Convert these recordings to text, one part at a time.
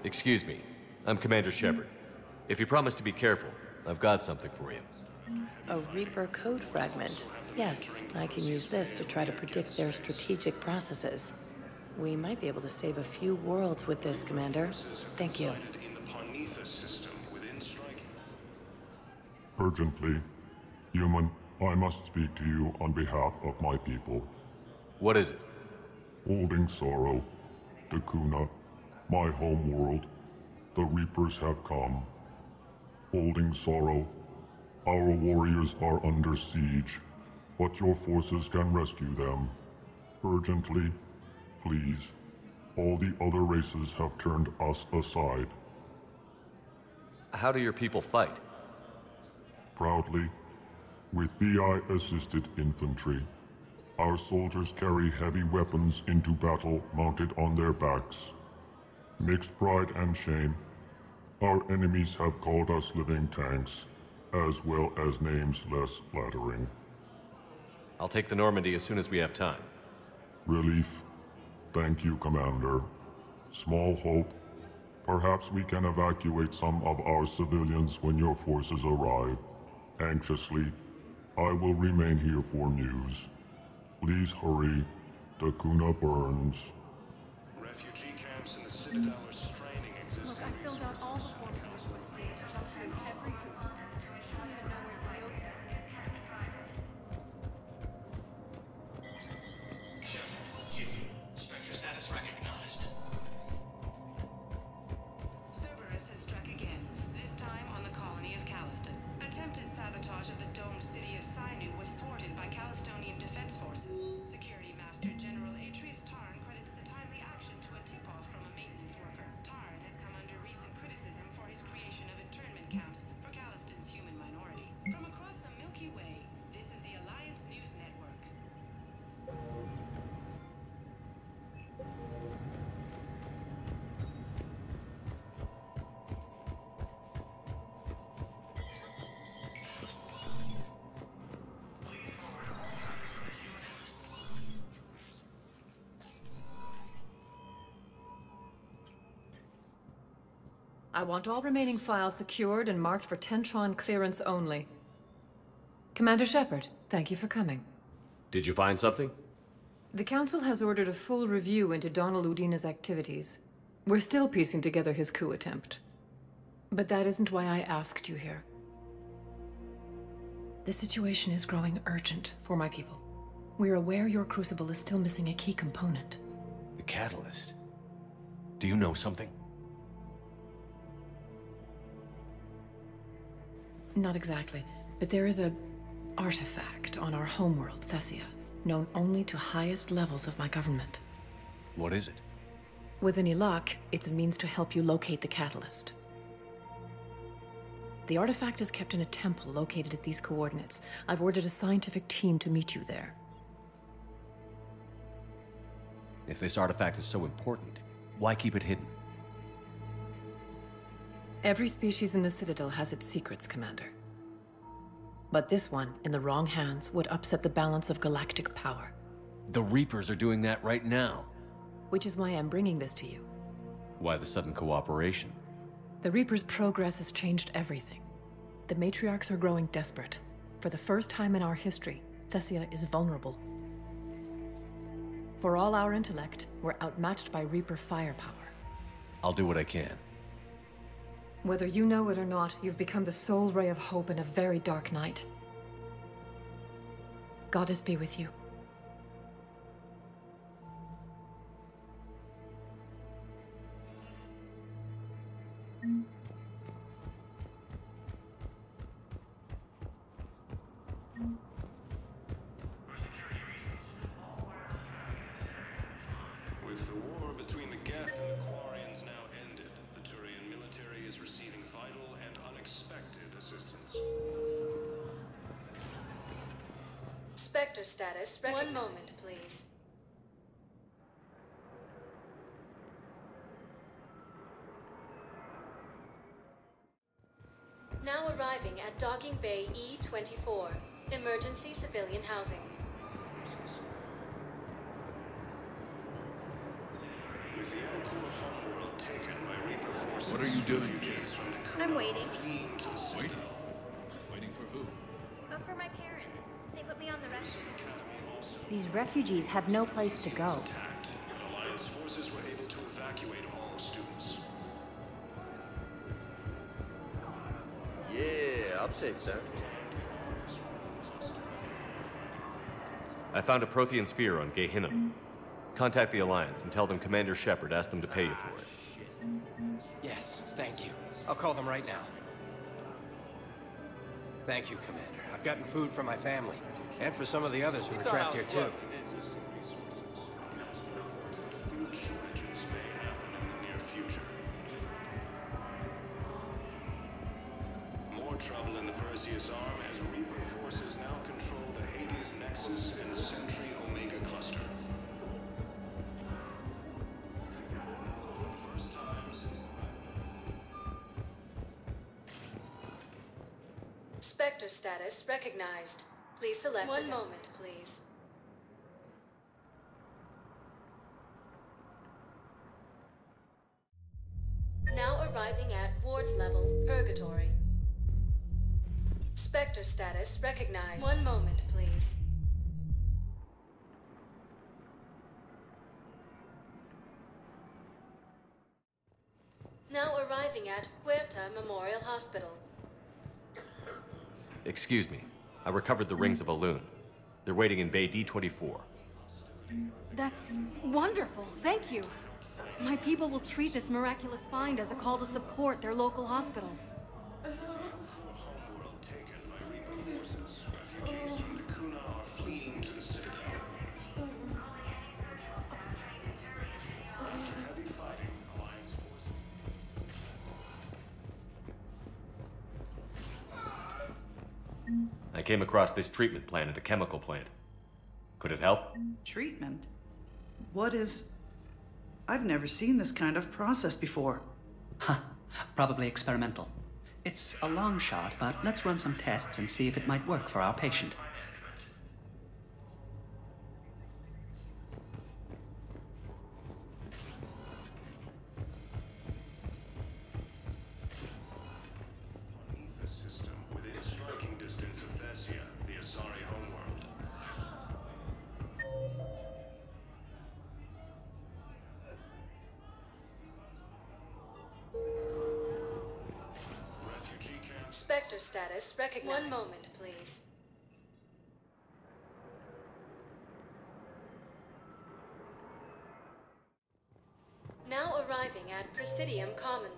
Excuse me. I'm Commander Shepard. If you promise to be careful, I've got something for you. A Reaper code fragment. Yes, I can use this to try to predict their strategic processes. We might be able to save a few worlds with this, Commander. Thank you. Urgently. Human, I must speak to you on behalf of my people. What is it? Holding sorrow. Dakuna, my home world. The Reapers have come. Holding sorrow. Our warriors are under siege, but your forces can rescue them. Urgently, please. All the other races have turned us aside. How do your people fight? Proudly, with VI-assisted infantry. Our soldiers carry heavy weapons into battle mounted on their backs. Mixed pride and shame, our enemies have called us living tanks, as well as names less flattering. I'll take the Normandy as soon as we have time. Relief. Thank you, Commander. Small hope. Perhaps we can evacuate some of our civilians when your forces arrive. Anxiously, I will remain here for news. Please hurry. Dakuna burns. Refugee camps in the Citadel are straining existence. Look, I filled out all the forms you requested, shut through every group. I don't even know where Biota is. Spectre status recognized. Cerberus has struck again, this time on the colony of Calliston. Attempted sabotage of the domed city of Sinu was thwarted by Calistonian defense forces. Security Master General Atreus Tarn credits the timely action to a tip-off from a maintenance worker. Tarn has come under recent criticism for his creation of internment camps for Calliston's human minority. From across the Milky Way, this is the Alliance News Network. I want all remaining files secured and marked for Tentron clearance only. Commander Shepard, thank you for coming. Did you find something? The Council has ordered a full review into Donald Udina's activities. We're still piecing together his coup attempt. But that isn't why I asked you here. The situation is growing urgent for my people. We're aware your crucible is still missing a key component. The catalyst. Do you know something? Not exactly, but there is a artifact on our homeworld, Thessia, known only to highest levels of my government. What is it? With any luck, it's a means to help you locate the catalyst. The artifact is kept in a temple located at these coordinates. I've ordered a scientific team to meet you there. If this artifact is so important, why keep it hidden? Every species in the Citadel has its secrets, Commander. But this one, in the wrong hands, would upset the balance of galactic power. The Reapers are doing that right now. Which is why I'm bringing this to you. Why the sudden cooperation? The Reapers' progress has changed everything. The matriarchs are growing desperate. For the first time in our history, Thessia is vulnerable. For all our intellect, we're outmatched by Reaper firepower. I'll do what I can. Whether you know it or not, you've become the sole ray of hope in a very dark night. Goddess be with you. With the war between the Geth and the Quarians now ended, the Turian military is receiving vital and unexpected assistance. Spectre status. One moment, please. Now arriving at Docking Bay E-24. Emergency civilian housing. With the Elcor homeworld taken by Reaper forces, What are you doing here? refugees from the I'm waiting. fleeing to the Waiting? Citadel. Waiting for who? For my parents. They put me on the rescue. These refugees have no place to go. Attacked, but Alliance forces were able to evacuate all students. Yeah, I'll take that. I found a Prothean sphere on Gehinnom. Contact the Alliance and tell them Commander Shepard asked them to pay you for it. Yes, thank you. I'll call them right now. Thank you, Commander. I've gotten food for my family, and for some of the others who are trapped here, too. Food shortages may happen in the near future. More trouble in the Perseus Arm as Reaper forces now control the Hades Nexus and Sentry Omega cluster. First time since Spectre status recognized. Please select one moment, please. Now arriving at Ward's level, Purgatory. Spectre status recognized. One moment, please. Now arriving at Huerta Memorial Hospital. Excuse me. I recovered the rings of Elune. They're waiting in Bay D24. That's wonderful. Thank you. My people will treat this miraculous find as a call to support their local hospitals. homeworld taken by Reaper forces, refugees from Dakuna are fleeing to the Citadel. After heavy fighting, Alliance forces. I came across this treatment plant at a chemical plant. Could it help? Treatment? What is... I've never seen this kind of process before. Huh. Probably experimental. It's a long shot, but let's run some tests and see if it might work for our patient. Beneath the system, within striking distance of Thessia, the Asari homeworld. Refugee camps. Spectre status recognized. One moment, please. Now arriving at Presidium Commons.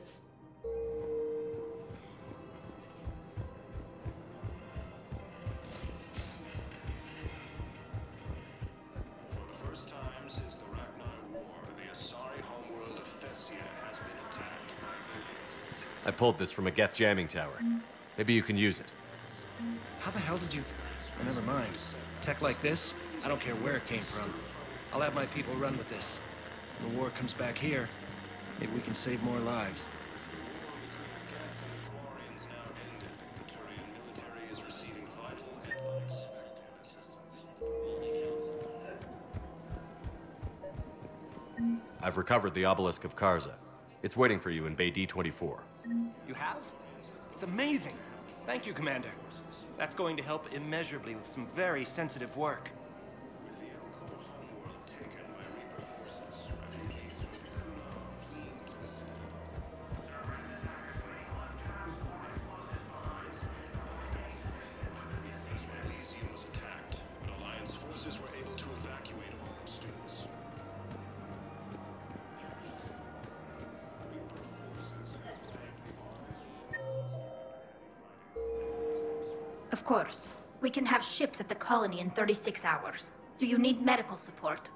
For the first time since the Ragnar War, the Asari homeworld of Thessia has been attacked by I pulled this from a Geth jamming tower. Maybe you can use it. How the hell did you... Oh, never mind. Tech like this, I don't care where it came from. I'll have my people run with this. When the war comes back here, maybe we can save more lives. Quarians now ended. The Turian military is receiving vital and unexpected assistance. I've recovered the obelisk of Karza. It's waiting for you in Bay D24. You have? It's amazing. Thank you, Commander. That's going to help immeasurably with some very sensitive work. With the Elcor homeworld taken by Reaper forces, refugees from Dakuna are fleeing to the Citadel. Elysium was attacked, but Alliance forces were able to evacuate all students. Reaper forces have Of course. We can have ships at the colony in 36 hours. Do you need medical support?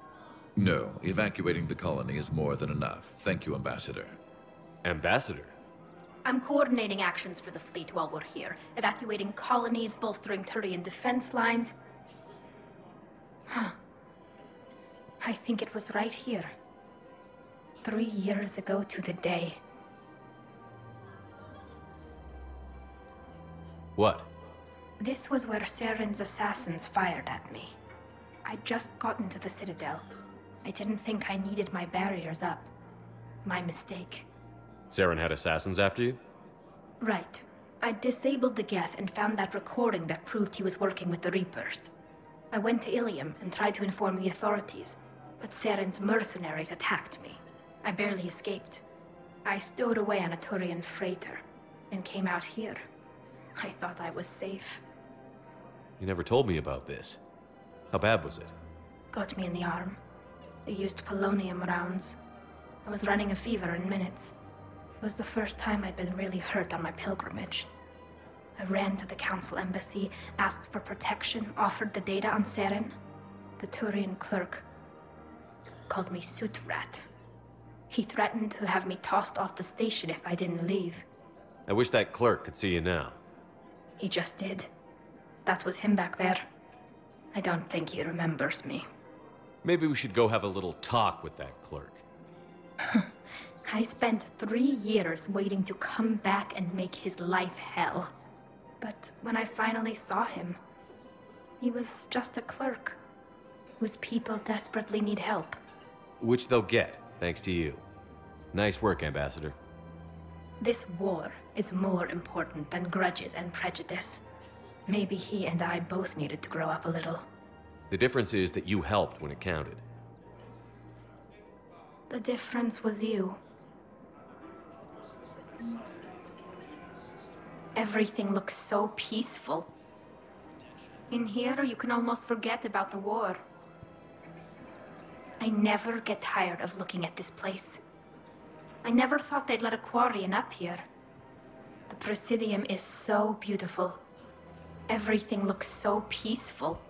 No, evacuating the colony is more than enough. Thank you, Ambassador. Ambassador? I'm coordinating actions for the fleet while we're here. Evacuating colonies, bolstering Turian defense lines. Huh. I think it was right here. 3 years ago to the day. What? This was where Saren's assassins fired at me. I'd just gotten to the Citadel. I didn't think I needed my barriers up. My mistake. Saren had assassins after you? Right. I disabled the Geth and found that recording that proved he was working with the Reapers. I went to Ilium and tried to inform the authorities, but Saren's mercenaries attacked me. I barely escaped. I stowed away on a Turian freighter and came out here. I thought I was safe. You never told me about this. How bad was it? Got me in the arm. They used polonium rounds. I was running a fever in minutes. It was the first time I'd been really hurt on my pilgrimage. I ran to the Council embassy, asked for protection, offered the data on Saren. The Turian clerk called me Suit Rat. He threatened to have me tossed off the station if I didn't leave. I wish that clerk could see you now. He just did. That was him back there. I don't think he remembers me. Maybe we should go have a little talk with that clerk. I spent 3 years waiting to come back and make his life hell. But when I finally saw him, he was just a clerk whose people desperately need help. Which they'll get, thanks to you. Nice work, Ambassador. This war is more important than grudges and prejudice. Maybe he and I both needed to grow up a little. The difference is that you helped when it counted. The difference was you. Everything looks so peaceful. In here, you can almost forget about the war. I never get tired of looking at this place. I never thought they'd let a Quarian up here. The Presidium is so beautiful. Everything looks so peaceful.